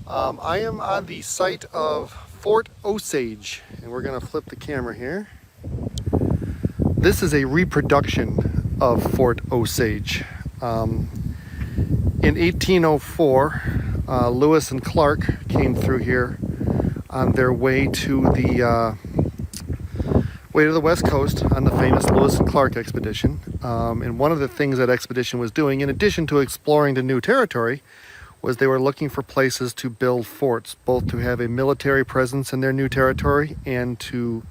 I am on the site of Fort Osage, and we're going to flip the camera here. This is a reproduction of Fort Osage. In 1804, Lewis and Clark came through here on their way to the West Coast on the famous Lewis and Clark expedition. And one of the things that expedition was doing, in addition to exploring the new territory, was they were looking for places to build forts, both to have a military presence in their new territory and to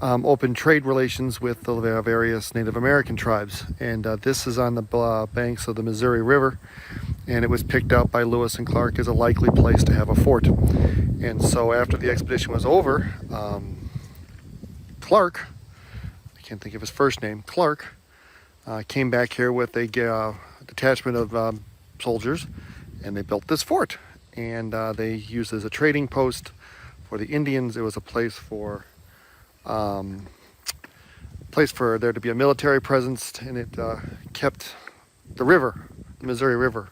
open trade relations with the various Native American tribes. And this is on the banks of the Missouri River, and it was picked out by Lewis and Clark as a likely place to have a fort. And so after the expedition was over, Clark, I can't think of his first name, Clark, came back here with a detachment of soldiers, and they built this fort. And they used it as a trading post for the Indians. It was a place for there to be a military presence, and it kept the river, the Missouri River,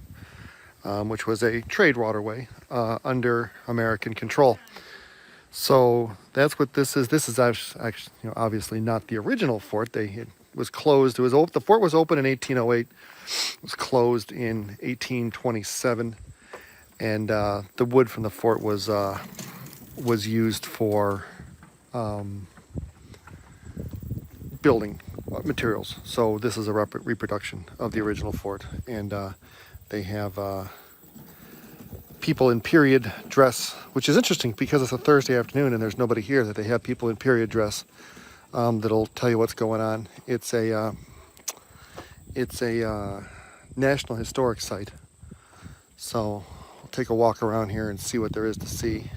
which was a trade waterway, under American control. So that's what this is. This is actually, obviously not the original fort. It was closed. The fort was open in 1808. It was closed in 1827, and the wood from the fort was used for building materials. So this is a reproduction of the original fort, and they have people in period dress, which is interesting because it's a Thursday afternoon and there's nobody here, that they have people in period dress that'll tell you what's going on. It's a National Historic Site. So we'll take a walk around here and see what there is to see.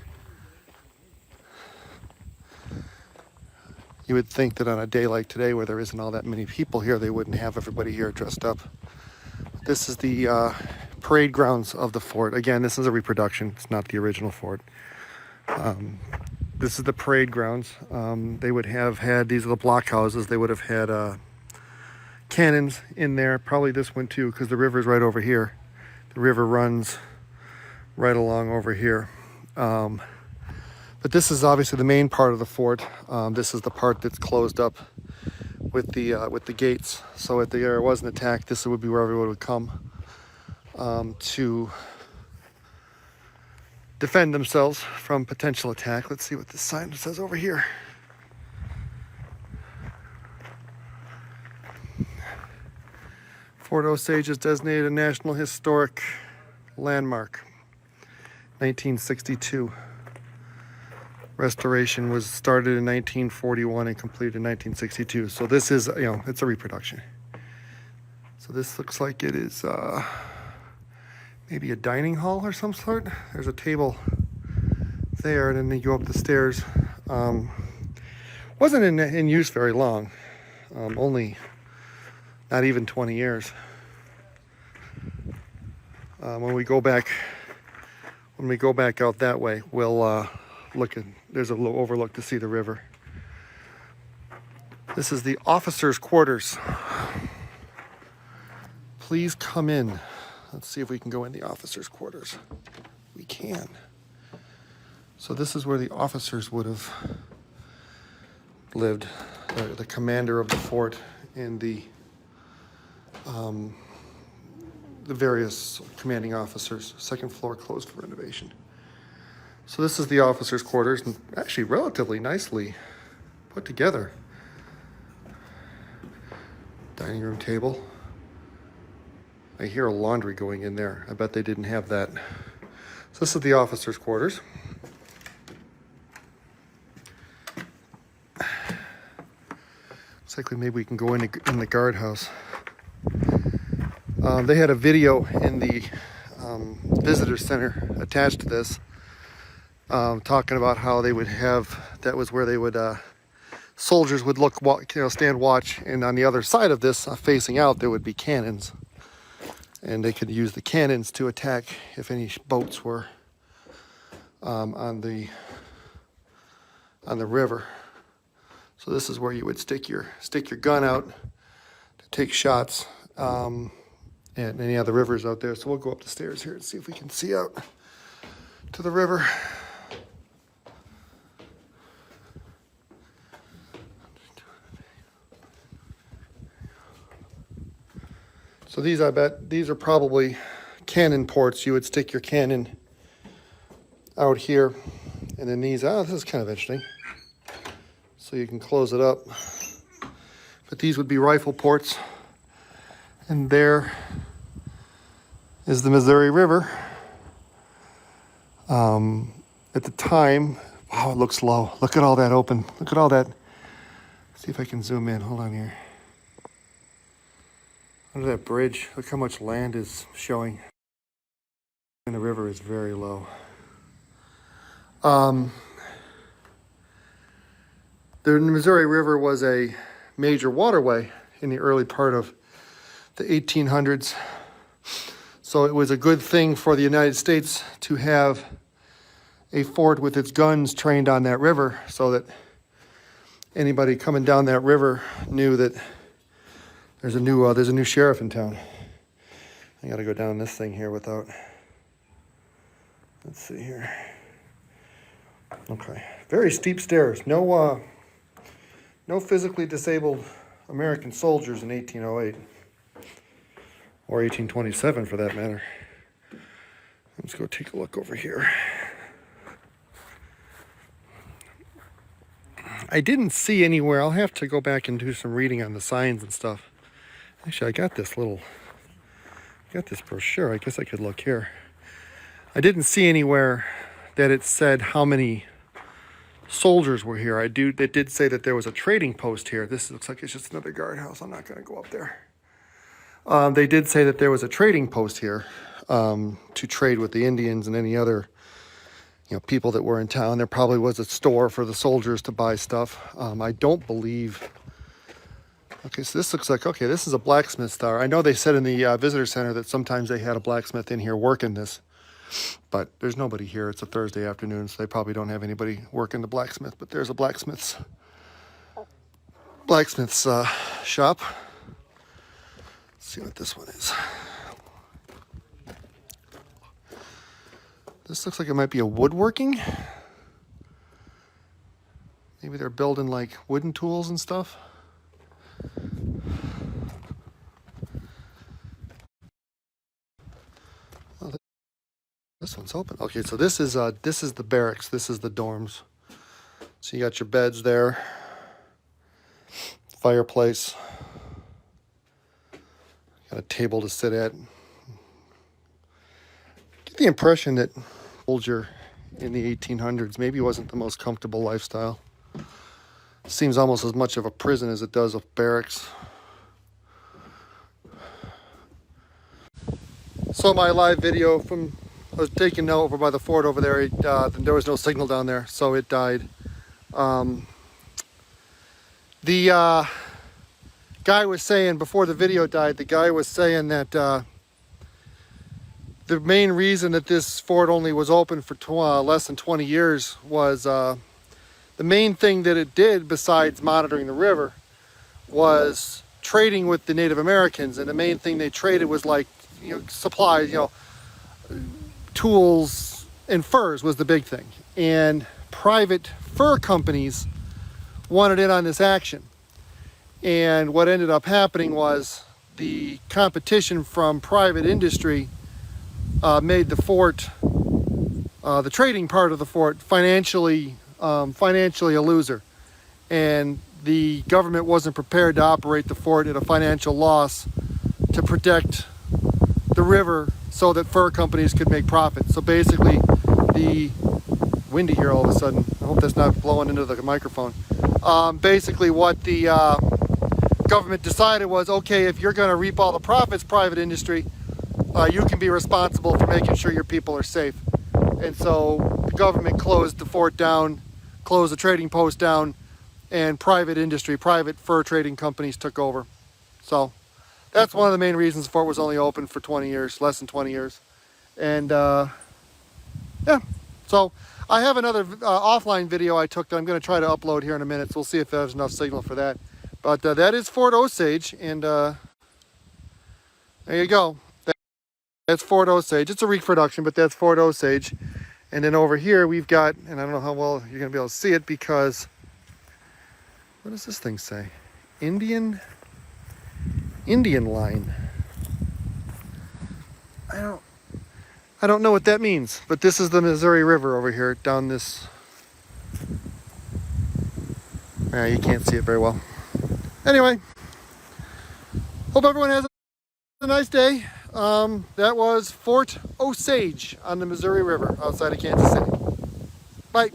You would think that on a day like today, where there isn't all that many people here, they wouldn't have everybody here dressed up. This is the parade grounds of the fort. Again, this is a reproduction. It's not the original fort. This is the parade grounds. They would have had these little blockhouses. They would have had cannons in there. Probably this one too, because the river's right over here. The river runs right along over here. But this is obviously the main part of the fort. This is the part that's closed up with the gates. So if there was an attack, this would be where everyone would come to defend themselves from potential attack. Let's see what this sign says over here. Fort Osage is designated a National Historic Landmark. 1962. Restoration was started in 1941 and completed in 1962. So this is, it's a reproduction. So this looks like it is maybe a dining hall or some sort. There's a table there, and then you go up the stairs. Wasn't in use very long. Only not even 20 years. When we go back out that way, we'll there's a little overlook to see the river. This is the officers' quarters. Please come in. Let's see if we can go in the officers' quarters. We can. So this is where the officers would have lived. The commander of the fort and the various commanding officers. Second floor closed for renovation. So this is the officers' quarters, and actually relatively nicely put together. Dining room table. I hear a laundry going in there. I bet they didn't have that. So this is the officers' quarters. Looks like maybe we can go in the guardhouse. They had a video in the visitor center attached to this, talking about how they would have, that was where they would, soldiers would stand watch, and on the other side of this, facing out, there would be cannons. And they could use the cannons to attack if any boats were on the river. So this is where you would stick your gun out to take shots. And any other rivers out there. So we'll go up the stairs here and see if we can see out. to the river. So these, I bet, these are probably cannon ports. You would stick your cannon out here, and then these, this is kind of interesting. So you can close it up. But these would be rifle ports. And there is the Missouri River. At the time, wow, it looks low. Look at all that open. Look at all that. Let's see if I can zoom in. Hold on here. Under that bridge, look how much land is showing. And the river is very low. The Missouri River was a major waterway in the early part of the 1800s. So it was a good thing for the United States to have a fort with its guns trained on that river, so that anybody coming down that river knew that there's a new sheriff in town. I gotta go down this thing here without, let's see here. Okay, very steep stairs. No physically disabled American soldiers in 1808. Or 1827 for that matter. Let's go take a look over here. I didn't see anywhere, I'll have to go back and do some reading on the signs and stuff. Actually, I got this brochure. I guess I could look here. I didn't see anywhere that it said how many soldiers were here. It did say that there was a trading post here. This looks like it's just another guardhouse. I'm not going to go up there. They did say that there was a trading post here to trade with the Indians and any other, people that were in town. There probably was a store for the soldiers to buy stuff. I don't believe. Okay, so this looks like, okay, this is a blacksmith store. I know they said in the visitor center that sometimes they had a blacksmith in here working this, but there's nobody here. It's a Thursday afternoon, so they probably don't have anybody working the blacksmith. But there's a blacksmith's shop. See what this one is. This looks like it might be a woodworking. Maybe they're building like wooden tools and stuff. Oh, this one's open. Okay, so this is the barracks. This is the dorms. So you got your beds there, fireplace. Got a table to sit at. Get the impression that soldier in the 1800s maybe wasn't the most comfortable lifestyle. Seems almost as much of a prison as it does a barracks. So my live video I was taken over by the fort over there. There was no signal down there, so it died. The guy was saying, before the video died, the guy was saying that the main reason that this fort only was open for less than 20 years was the main thing that it did, besides monitoring the river, was trading with the Native Americans. And the main thing they traded was like, supplies, tools and furs was the big thing. And private fur companies wanted in on this action. And what ended up happening was the competition from private industry made the fort, the trading part of the fort, financially a loser. And the government wasn't prepared to operate the fort at a financial loss to protect the river so that fur companies could make profit. So basically, windy here all of a sudden. I hope that's not blowing into the microphone. Basically what the government decided was, okay, if you're going to reap all the profits, private industry, you can be responsible for making sure your people are safe. And so the government closed the fort down, closed the trading post down, and private industry, private fur trading companies took over. So that's one of the main reasons the fort was only open for 20 years, less than 20 years. And yeah, so I have another offline video I took that I'm going to try to upload here in a minute. So we'll see if there's enough signal for that. But that is Fort Osage, and there you go. That's Fort Osage. It's a reproduction, but that's Fort Osage. And then over here we've got, and I don't know how well you're going to be able to see it because, what does this thing say? Indian line. I don't know what that means, but this is the Missouri River over here down this. You can't see it very well. Anyway, hope everyone has a nice day. That was Fort Osage on the Missouri River outside of Kansas City. Bye.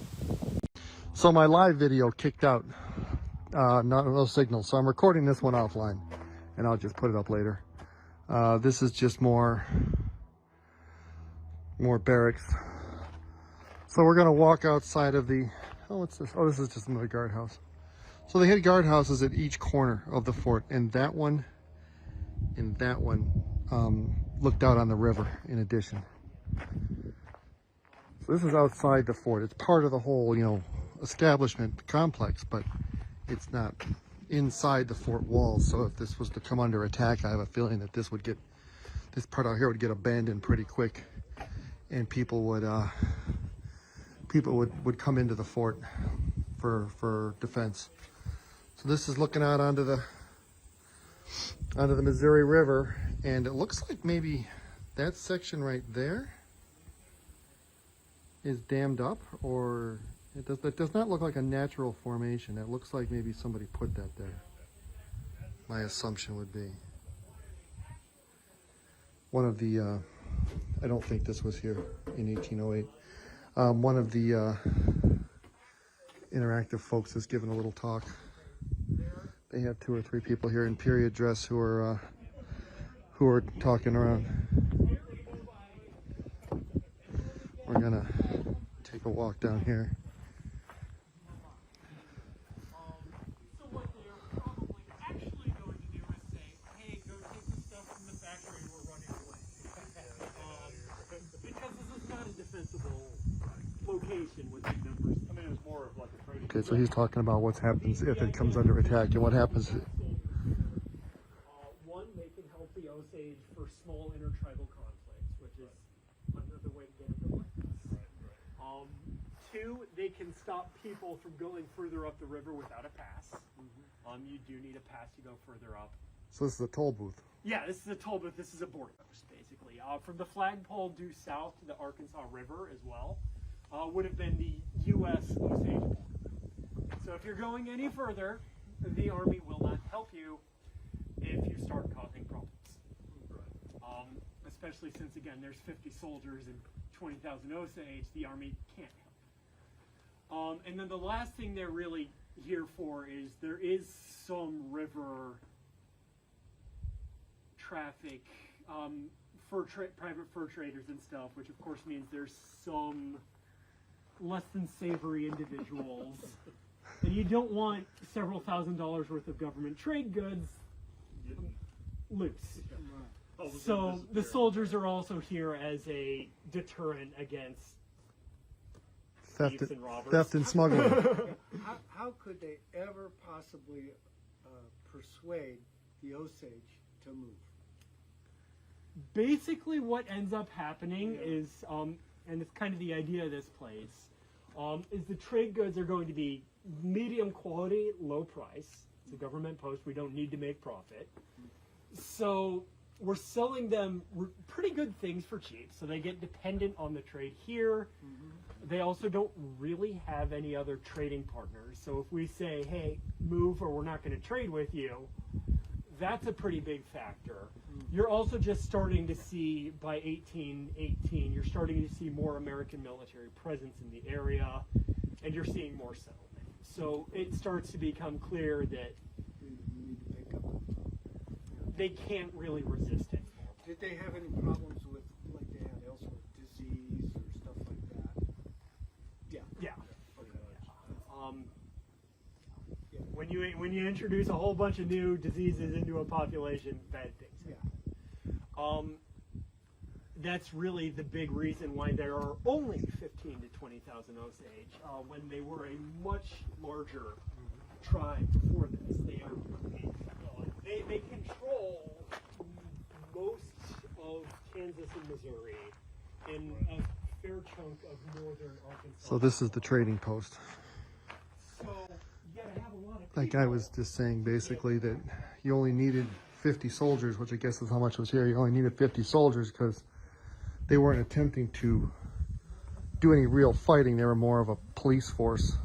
So my live video kicked out. No signal, so I'm recording this one offline, and I'll just put it up later. This is just more barracks. So we're gonna walk outside of the, what's this? Oh, this is just another guardhouse. So they had guardhouses at each corner of the fort, and that one looked out on the river in addition. So this is outside the fort. It's part of the whole, establishment complex, but it's not inside the fort walls. So if this was to come under attack, I have a feeling that this part out here would get abandoned pretty quick, and people would come into the fort for defense. So this is looking out onto the Missouri River, and it looks like maybe that section right there is dammed up, or it does not look like a natural formation. It looks like maybe somebody put that there. My assumption would be one of the I don't think this was here in 1808. One of the interactive folks is giving a little talk. They have 2 or 3 people here in period dress who are talking around. We're gonna take a walk down here. So what they're probably actually going to do is say, hey, go take the stuff from the factory, we're running away. Because this is not a defensible location with big numbers. I mean, it's more of like a trading. Okay, so he's talking about what happens if it comes under attack, and what happens. One, they can help the Osage for small intertribal conflicts, which is another way to get into like this. 2, they can stop people from going further up the river without a pass. You do need a pass to go further up. So this is a toll booth. Yeah, this is a toll booth. This is a border post, basically. From the flagpole due south to the Arkansas River as well, would have been the U.S. Osage border. So if you're going any further, the Army will not help you if you start causing problems. Especially since, again, there's 50 soldiers and 20,000 Osage, the Army can't help. And then the last thing they're really here for is there is some river traffic for private fur traders and stuff, which of course means there's some less than savory individuals. And you don't want several $1,000s worth of government trade goods loose. So the soldiers are also here as a deterrent against thieves and robbers. Theft and smuggling. How could they ever possibly persuade the Osage to move? Basically what ends up happening is, and it's kind of the idea of this place, is the trade goods are going to be medium quality, low price. It's a government post. We don't need to make profit. So we're selling them pretty good things for cheap. So they get dependent on the trade here. They also don't really have any other trading partners. So if we say, hey, move or we're not going to trade with you, that's a pretty big factor. You're also just starting to see, by 1818, you're starting to see more American military presence in the area, and you're seeing more settlement. So it starts to become clear that they can't really resist it. Did they have any problems with, like they had elsewhere, disease or stuff like that? Yeah. Yeah. When you introduce a whole bunch of new diseases into a population, bad things happen. That's really the big reason why there are only 15 to 20,000 Osage, when they were a much larger tribe before this. They control most of Kansas and Missouri in a fair chunk of northern Arkansas. So this is the trading post. So you gotta have a lot of That guy was just saying basically that you only needed 50 soldiers, which I guess is how much was here. You only needed 50 soldiers because they weren't attempting to do any real fighting. They were more of a police force.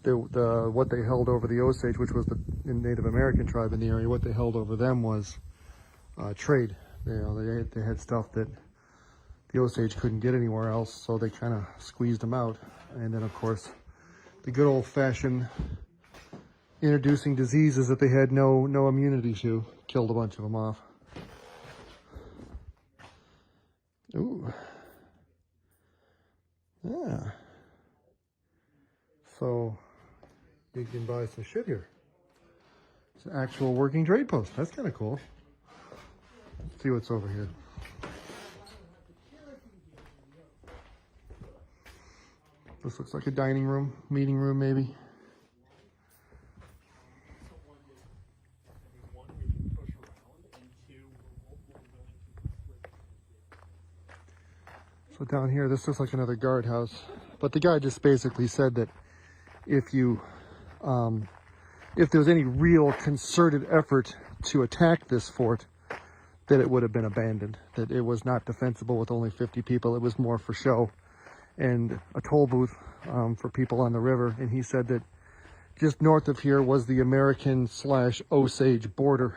What they held over the Osage, which was the Native American tribe in the area, what they held over them was trade. They had stuff that the Osage couldn't get anywhere else, so they kind of squeezed them out. And then, of course, the good old-fashioned introducing diseases that they had no immunity to killed a bunch of them off. Ooh. Yeah. So you can buy some shit here. It's an actual working trade post. That's kind of cool. Let's see what's over here. This looks like a dining room, meeting room maybe. So down here, this looks like another guardhouse. But the guy just basically said that if there was any real concerted effort to attack this fort, that it would have been abandoned. That it was not defensible with only 50 people. It was more for show. And a toll booth for people on the river. And he said that just north of here was the American/Osage border.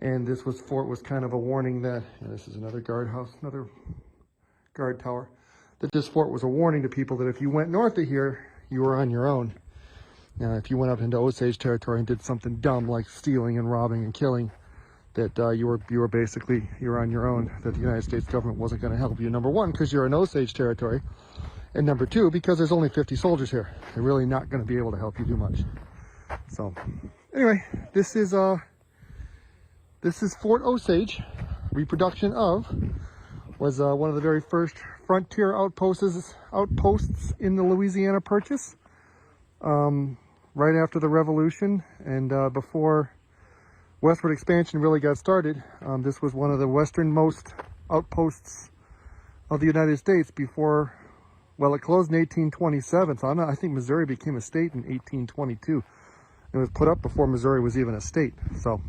And this fort was kind of a warning that, and this is another guardhouse, another guard tower, that this fort was a warning to people that if you went north of here, you were on your own. Now, if you went up into Osage territory and did something dumb like stealing and robbing and killing, that you were basically, you're on your own, that the United States government wasn't going to help you. Number one, because you're in Osage territory, and number two, because there's only 50 soldiers here. They're really not going to be able to help you do much. So, anyway, this is Fort Osage. Reproduction of was one of the very first frontier outposts in the Louisiana Purchase, right after the Revolution and before westward expansion really got started. This was one of the westernmost outposts of the United States before, well, it closed in 1827, so I think Missouri became a state in 1822. It was put up before Missouri was even a state. So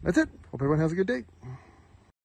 that's it. Hope everyone has a good day.